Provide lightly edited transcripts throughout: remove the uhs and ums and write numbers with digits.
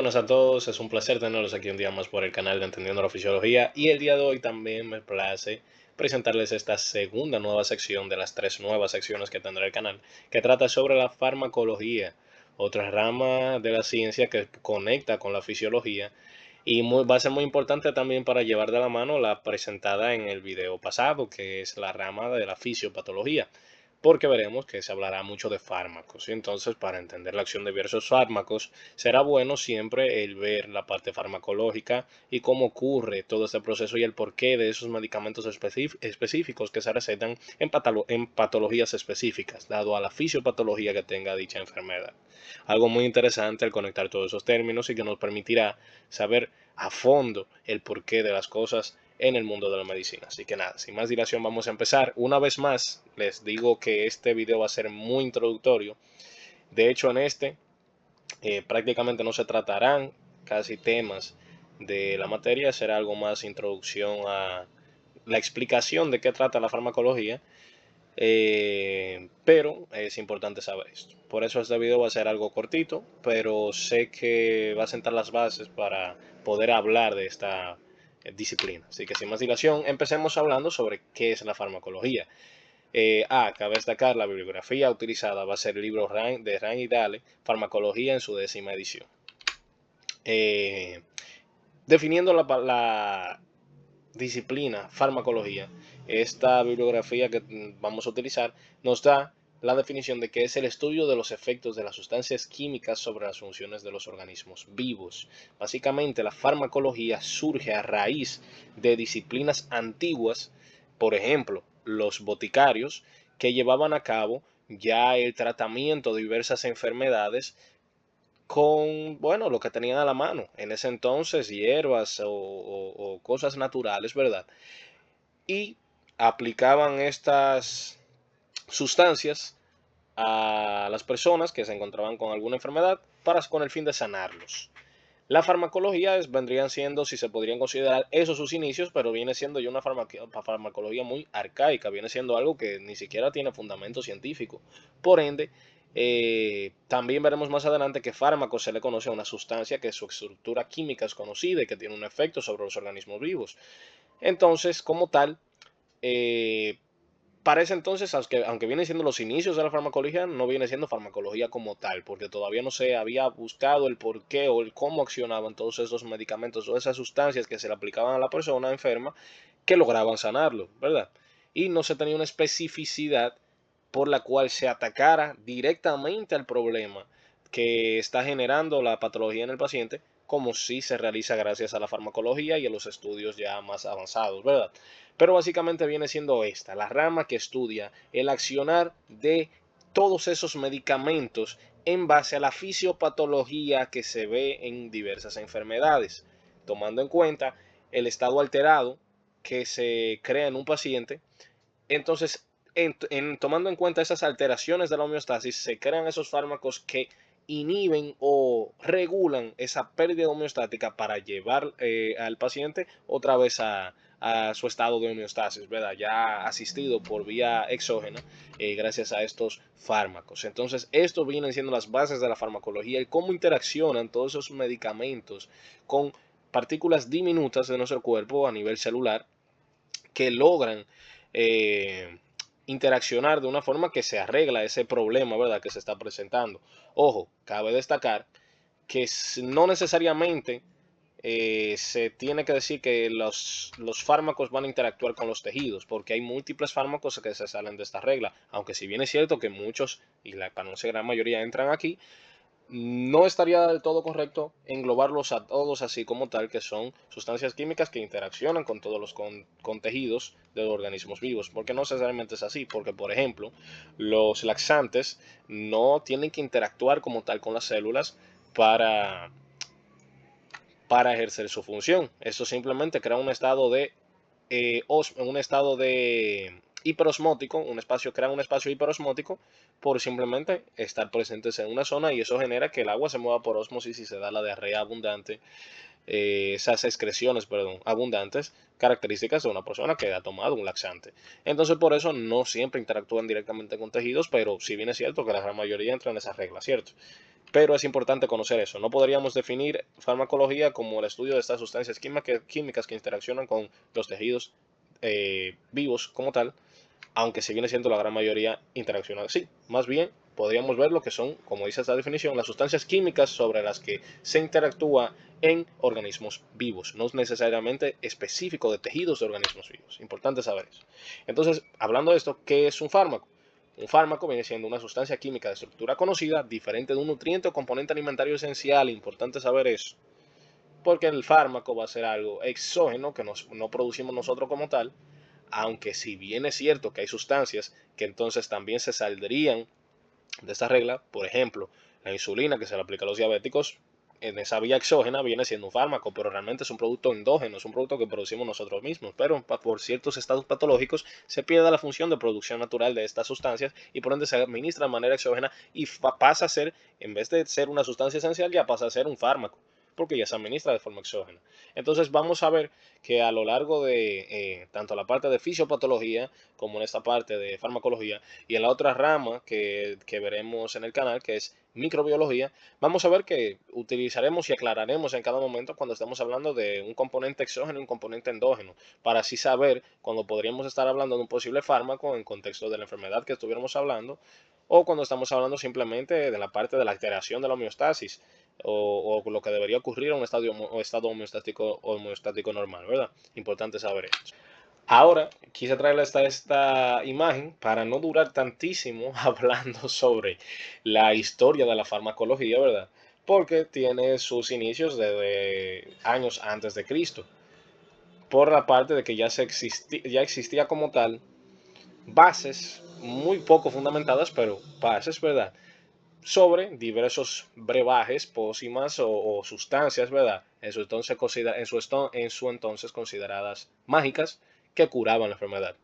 buenas a todos, es un placer tenerlos aquí un día más por el canal de Entendiendo la Fisiología y el día de hoy también me place presentarles esta segunda nueva sección de las tres nuevas secciones que tendrá el canal, que trata sobre la farmacología, otra rama de la ciencia que conecta con la fisiología y va a ser muy importante también para llevar de la mano la presentada en el video pasado, que es la rama de la fisiopatología, porque veremos que se hablará mucho de fármacos. Y entonces, para entender la acción de diversos fármacos, será bueno siempre el ver la parte farmacológica y cómo ocurre todo este proceso y el porqué de esos medicamentos específicos que se recetan en patologías específicas, dado a la fisiopatología que tenga dicha enfermedad. Algo muy interesante el conectar todos esos términos y que nos permitirá saber a fondo el porqué de las cosas en el mundo de la medicina. Así que nada, sin más dilación vamos a empezar. Una vez más, les digo que este video va a ser muy introductorio. De hecho, en este prácticamente no se tratarán casi temas de la materia, será algo más introducción a la explicación de qué trata la farmacología, pero es importante saber esto. Por eso este video va a ser algo cortito, pero sé que va a sentar las bases para poder hablar de esta disciplina. Así que sin más dilación, empecemos hablando sobre qué es la farmacología. Cabe destacar la bibliografía utilizada va a ser el libro de Ryan y Dale, Farmacología en su 10ª edición. Eh, Definiendo la disciplina farmacología, esta bibliografía que vamos a utilizar nos da la definición de que es el estudio de los efectos de las sustancias químicas sobre las funciones de los organismos vivos. Básicamente, la farmacología surge a raíz de disciplinas antiguas, por ejemplo, los boticarios, que llevaban a cabo ya el tratamiento de diversas enfermedades con, bueno, lo que tenían a la mano. En ese entonces, hierbas o cosas naturales, ¿verdad? Y aplicaban estas sustancias a las personas que se encontraban con alguna enfermedad con el fin de sanarlos. La farmacología vendrían siendo, si se podrían considerar esos sus inicios, pero viene siendo ya una farmacología muy arcaica, viene siendo algo que ni siquiera tiene fundamento científico. Por ende, también veremos más adelante que fármaco se le conoce a una sustancia que su estructura química es conocida y que tiene un efecto sobre los organismos vivos. Entonces, como tal, eh, para ese entonces, aunque vienen siendo los inicios de la farmacología, no viene siendo farmacología como tal, porque todavía no se había buscado el por qué o el cómo accionaban todos esos medicamentos o esas sustancias que se le aplicaban a la persona enferma que lograban sanarlo, ¿verdad? Y no se tenía una especificidad por la cual se atacara directamente al problema que está generando la patología en el paciente, como si se realiza gracias a la farmacología y a los estudios ya más avanzados, ¿verdad? Pero básicamente viene siendo esta, la rama que estudia el accionar de todos esos medicamentos en base a la fisiopatología que se ve en diversas enfermedades, tomando en cuenta el estado alterado que se crea en un paciente. Entonces, tomando en cuenta esas alteraciones de la homeostasis, se crean esos fármacos que inhiben o regulan esa pérdida homeostática para llevar al paciente otra vez a su estado de homeostasis, ¿verdad? Ya asistido por vía exógena gracias a estos fármacos. Entonces, esto vienen siendo las bases de la farmacología y cómo interaccionan todos esos medicamentos con partículas diminutas de nuestro cuerpo a nivel celular que logran eh, interaccionar de una forma que se arregla ese problema, ¿verdad?, que se está presentando. Ojo, cabe destacar que no necesariamente se tiene que decir que los fármacos van a interactuar con los tejidos, porque hay múltiples fármacos que se salen de esta regla, aunque si bien es cierto que muchos, y la gran mayoría entran aquí, no estaría del todo correcto englobarlos a todos así como tal, que son sustancias químicas que interaccionan con todos con tejidos de los organismos vivos, porque no necesariamente es así, porque por ejemplo, los laxantes no tienen que interactuar como tal con las células para, para ejercer su función. Eso simplemente crea un estado de hiperosmótico, crea un espacio hiperosmótico por simplemente estar presentes en una zona y eso genera que el agua se mueva por ósmosis y se da la diarrea abundante esas excreciones, perdón, abundantes, características de una persona que ha tomado un laxante. Entonces, por eso no siempre interactúan directamente con tejidos, pero si bien es cierto que la gran mayoría entra en esa regla, ¿cierto? Pero es importante conocer eso. No podríamos definir farmacología como el estudio de estas sustancias químicas que interaccionan con los tejidos vivos como tal, aunque si viene siendo la gran mayoría interacciona así. Más bien, podríamos ver lo que son, como dice esta definición, las sustancias químicas sobre las que se interactúa en organismos vivos. No es necesariamente específico de tejidos de organismos vivos. Importante saber eso. Entonces, hablando de esto, ¿qué es un fármaco? Un fármaco viene siendo una sustancia química de estructura conocida, diferente de un nutriente o componente alimentario esencial. Importante saber eso. Porque el fármaco va a ser algo exógeno que no producimos nosotros como tal, aunque si bien es cierto que hay sustancias que entonces también se saldrían de esta regla, por ejemplo, la insulina que se le aplica a los diabéticos, en esa vía exógena viene siendo un fármaco, pero realmente es un producto endógeno, es un producto que producimos nosotros mismos, pero por ciertos estados patológicos se pierde la función de producción natural de estas sustancias y por ende se administra de manera exógena y pasa a ser, en vez de ser una sustancia esencial, ya pasa a ser un fármaco, porque ya se administra de forma exógena. Entonces vamos a ver que a lo largo de tanto la parte de fisiopatología como en esta parte de farmacología y en la otra rama que veremos en el canal, que es microbiología, vamos a ver que utilizaremos y aclararemos en cada momento cuando estemos hablando de un componente exógeno y un componente endógeno, para así saber cuando podríamos estar hablando de un posible fármaco en contexto de la enfermedad que estuviéramos hablando, o cuando estamos hablando simplemente de la parte de la alteración de la homeostasis, o lo que debería ocurrir en un estado homeostático normal, ¿verdad? Importante saber esto. Ahora quise traerle esta imagen para no durar tantísimo hablando sobre la historia de la farmacología, ¿verdad? Porque tiene sus inicios desde años antes de Cristo. Por la parte de que ya existía como tal bases muy poco fundamentadas, pero bases, ¿verdad? Sobre diversos brebajes, pócimas o sustancias, ¿verdad? En su entonces consideradas mágicas que curaban la enfermedad.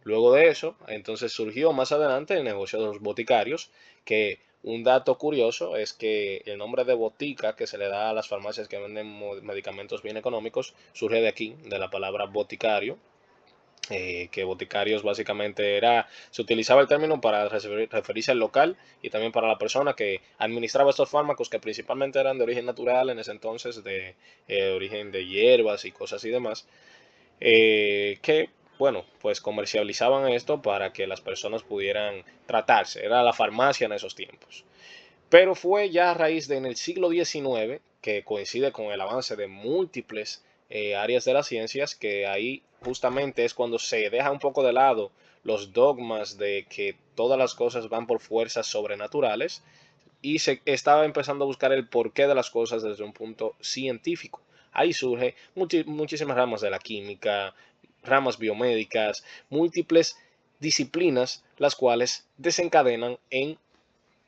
Luego de eso, entonces surgió más adelante el negocio de los boticarios, que un dato curioso es que el nombre de botica que se le da a las farmacias que venden medicamentos bien económicos surge de aquí, de la palabra boticario, que boticarios básicamente se utilizaba el término para referirse al local y también para la persona que administraba estos fármacos que principalmente eran de origen natural en ese entonces, de origen de hierbas y cosas y demás, que, bueno, pues comercializaban esto para que las personas pudieran tratarse. Era la farmacia en esos tiempos. Pero fue ya a raíz de en el siglo XIX, que coincide con el avance de múltiples áreas de las ciencias, que ahí justamente es cuando se deja un poco de lado los dogmas de que todas las cosas van por fuerzas sobrenaturales y se estaba empezando a buscar el porqué de las cosas desde un punto científico. Ahí surge muchísimas ramas de la química, ramas biomédicas, múltiples disciplinas, las cuales desencadenan en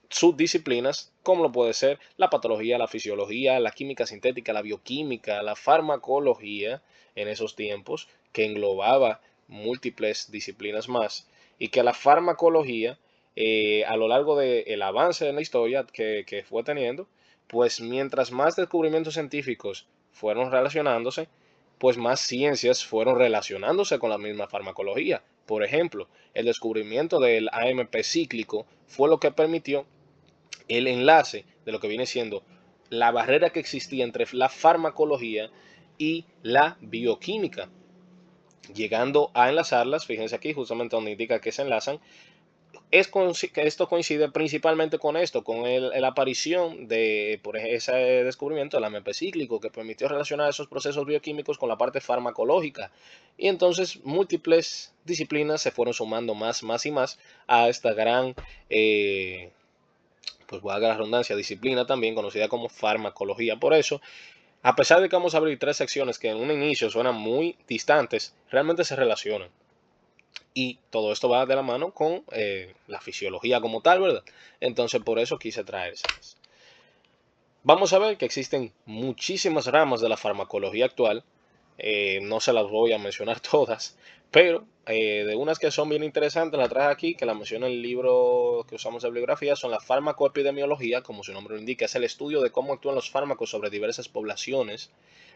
subdisciplinas, como lo puede ser la patología, la fisiología, la química sintética, la bioquímica, la farmacología en esos tiempos, que englobaba múltiples disciplinas más, y que la farmacología, a lo largo del avance en la historia que fue teniendo, pues mientras más descubrimientos científicos fueron relacionándose, pues más ciencias fueron relacionándose con la misma farmacología. Por ejemplo, el descubrimiento del AMP cíclico fue lo que permitió el enlace de lo que viene siendo la barrera que existía entre la farmacología y la bioquímica, llegando a enlazarlas, fíjense aquí justamente donde indica que se enlazan, que esto coincide principalmente con esto, con la aparición de por ese descubrimiento del AMP cíclico que permitió relacionar esos procesos bioquímicos con la parte farmacológica. Y entonces múltiples disciplinas se fueron sumando más y más a esta gran pues valga la redundancia, disciplina también conocida como farmacología. Por eso, a pesar de que vamos a abrir tres secciones que en un inicio suenan muy distantes, realmente se relacionan. Y todo esto va de la mano con la fisiología como tal, ¿verdad? Entonces, por eso quise traérselas. Vamos a ver que existen muchísimas ramas de la farmacología actual, No se las voy a mencionar todas, pero de unas que son bien interesantes las traje aquí, que la menciona el libro que usamos de bibliografía, son la farmacoepidemiología, como su nombre lo indica, es el estudio de cómo actúan los fármacos sobre diversas poblaciones.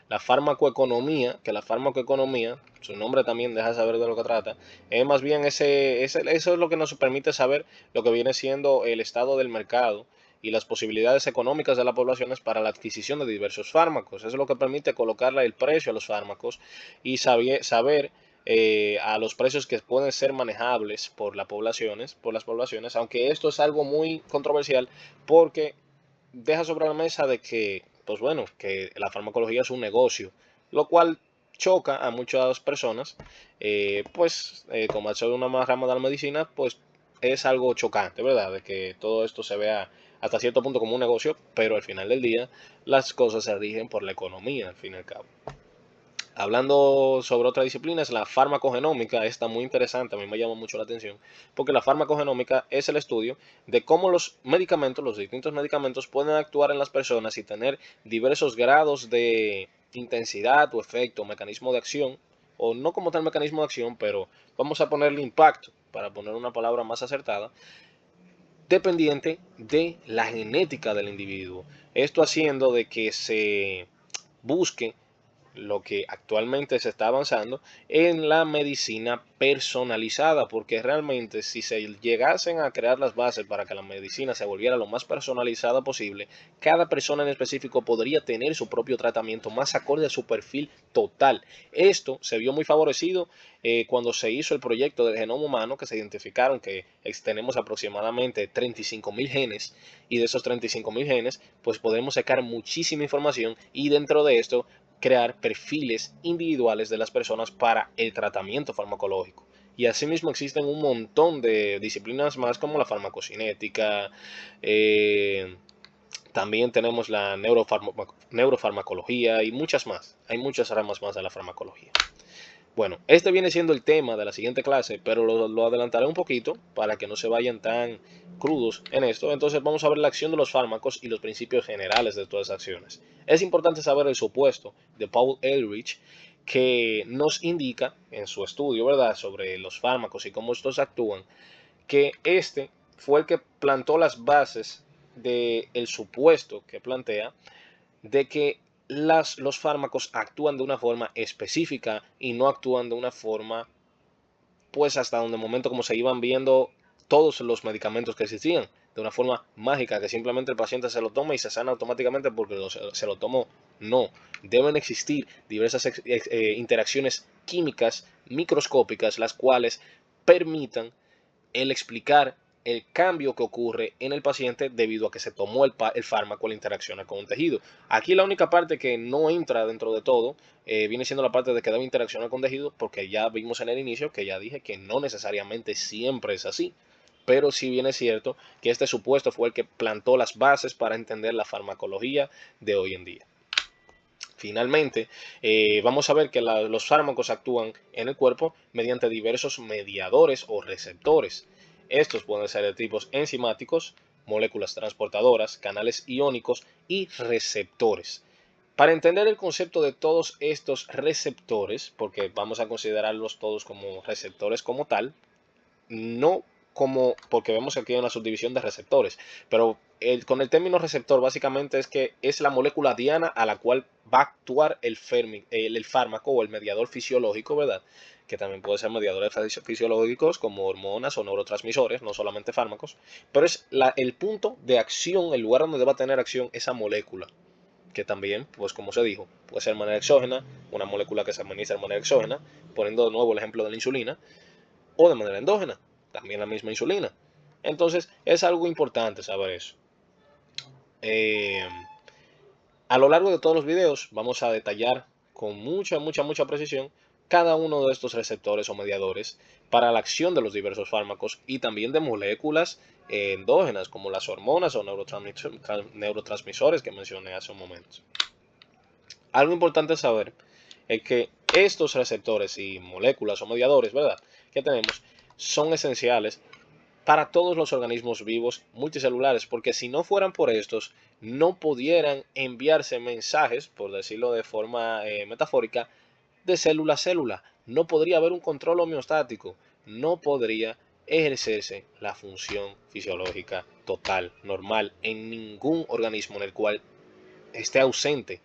La farmacoeconomía, que la farmacoeconomía, su nombre también deja saber de lo que trata, es más bien eso es lo que nos permite saber lo que viene siendo el estado del mercado y las posibilidades económicas de las poblaciones para la adquisición de diversos fármacos. Eso es lo que permite colocarle el precio a los fármacos y saber a los precios que pueden ser manejables por las poblaciones, aunque esto es algo muy controversial porque deja sobre la mesa de que, pues bueno, que la farmacología es un negocio, lo cual choca a muchas personas, como al ser una más rama de la medicina, pues es algo chocante, ¿verdad? De que todo esto se vea hasta cierto punto como un negocio, pero al final del día las cosas se rigen por la economía, al fin y al cabo. Hablando sobre otra disciplina, es la farmacogenómica. Está muy interesante, a mí me llama mucho la atención, porque la farmacogenómica es el estudio de cómo los medicamentos, los distintos medicamentos, pueden actuar en las personas y tener diversos grados de intensidad o efecto, mecanismo de acción, o no como tal mecanismo de acción, pero vamos a ponerle impacto, para poner una palabra más acertada, dependiente de la genética del individuo. Esto haciendo de que se busque lo que actualmente se está avanzando en la medicina personalizada, porque realmente si se llegasen a crear las bases para que la medicina se volviera lo más personalizada posible, cada persona en específico podría tener su propio tratamiento más acorde a su perfil total. Esto se vio muy favorecido cuando se hizo el proyecto del genoma humano, que se identificaron que tenemos aproximadamente 35.000 genes, y de esos 35.000 genes pues podemos sacar muchísima información y dentro de esto crear perfiles individuales de las personas para el tratamiento farmacológico. Y asimismo existen un montón de disciplinas más como la farmacocinética, también tenemos la neurofarmacología y muchas más. Hay muchas ramas más de la farmacología. Bueno, este viene siendo el tema de la siguiente clase, pero lo adelantaré un poquito para que no se vayan tan crudos en esto. Entonces vamos a ver la acción de los fármacos y los principios generales de todas esas acciones. Es importante saber el supuesto de Paul Ehrlich, que nos indica en su estudio, ¿verdad?, sobre los fármacos y cómo estos actúan, que este fue el que plantó las bases del supuesto que plantea de que los fármacos actúan de una forma específica y no actúan de una forma, pues hasta donde momento como se iban viendo todos los medicamentos que existían, de una forma mágica, que simplemente el paciente se lo toma y se sana automáticamente porque se lo tomó. No, deben existir diversas interacciones químicas microscópicas, las cuales permitan el explicar el cambio que ocurre en el paciente debido a que se tomó el fármaco al interaccionar con un tejido. Aquí la única parte que no entra dentro de todo viene siendo la parte de que debe interaccionar con tejido, porque ya vimos en el inicio que ya dije que no necesariamente siempre es así. Pero sí bien es cierto que este supuesto fue el que plantó las bases para entender la farmacología de hoy en día. Finalmente, vamos a ver que los fármacos actúan en el cuerpo mediante diversos mediadores o receptores. Estos pueden ser de tipos enzimáticos, moléculas transportadoras, canales iónicos y receptores. Para entender el concepto de todos estos receptores, porque vamos a considerarlos todos como receptores como tal, no como, porque vemos que aquí hay una subdivisión de receptores, pero con el término receptor básicamente es que es la molécula diana a la cual va a actuar el fármaco o el mediador fisiológico, ¿verdad? Que también puede ser mediadores fisiológicos como hormonas o neurotransmisores, no solamente fármacos, pero es el punto de acción, el lugar donde va a tener acción esa molécula, que también, pues como se dijo, puede ser de manera exógena, una molécula que se administra de manera exógena, poniendo de nuevo el ejemplo de la insulina, o de manera endógena, también la misma insulina. Entonces es algo importante saber eso. Eh, a lo largo de todos los videos vamos a detallar con mucha precisión cada uno de estos receptores o mediadores para la acción de los diversos fármacos y también de moléculas endógenas como las hormonas o neurotransmisores que mencioné hace un momento. Algo importante saber es que estos receptores y moléculas o mediadores, ¿verdad?, que tenemos son esenciales para todos los organismos vivos multicelulares, porque si no fueran por estos, no pudieran enviarse mensajes, por decirlo de forma metafórica, de célula a célula. No podría haber un control homeostático. No podría ejercerse la función fisiológica total, normal, en ningún organismo en el cual esté ausente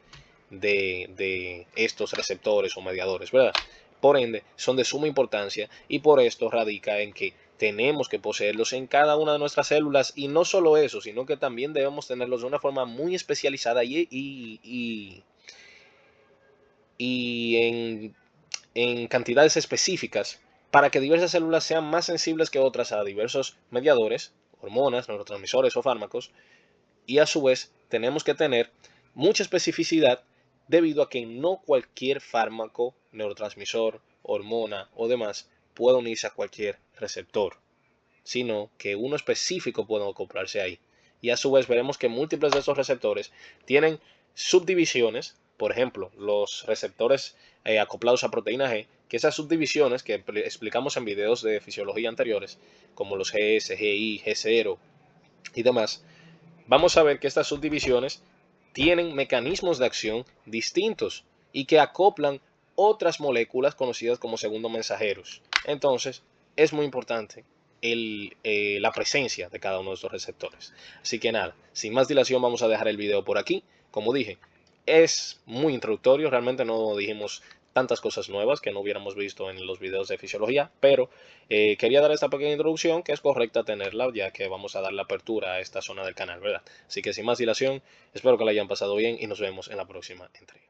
de estos receptores o mediadores, ¿verdad? Por ende, son de suma importancia y por esto radica en que tenemos que poseerlos en cada una de nuestras células y no solo eso, sino que también debemos tenerlos de una forma muy especializada y en cantidades específicas para que diversas células sean más sensibles que otras a diversos mediadores, hormonas, neurotransmisores o fármacos, y a su vez tenemos que tener mucha especificidad debido a que no cualquier fármaco, neurotransmisor, hormona o demás puede unirse a cualquier receptor, sino que uno específico puede acoplarse ahí. Y a su vez veremos que múltiples de estos receptores tienen subdivisiones, por ejemplo, los receptores acoplados a proteína G, que esas subdivisiones que explicamos en videos de fisiología anteriores, como los GS, GI, G0 y demás, vamos a ver que estas subdivisiones tienen mecanismos de acción distintos y que acoplan otras moléculas conocidas como segundos mensajeros. Entonces, es muy importante la presencia de cada uno de estos receptores. Así que nada, sin más dilación vamos a dejar el video por aquí. Como dije, es muy introductorio, realmente no dijimos tantas cosas nuevas que no hubiéramos visto en los videos de fisiología, pero quería dar esta pequeña introducción que es correcta tenerla, ya que vamos a dar la apertura a esta zona del canal, ¿verdad? Así que sin más dilación, espero que la hayan pasado bien y nos vemos en la próxima entrega.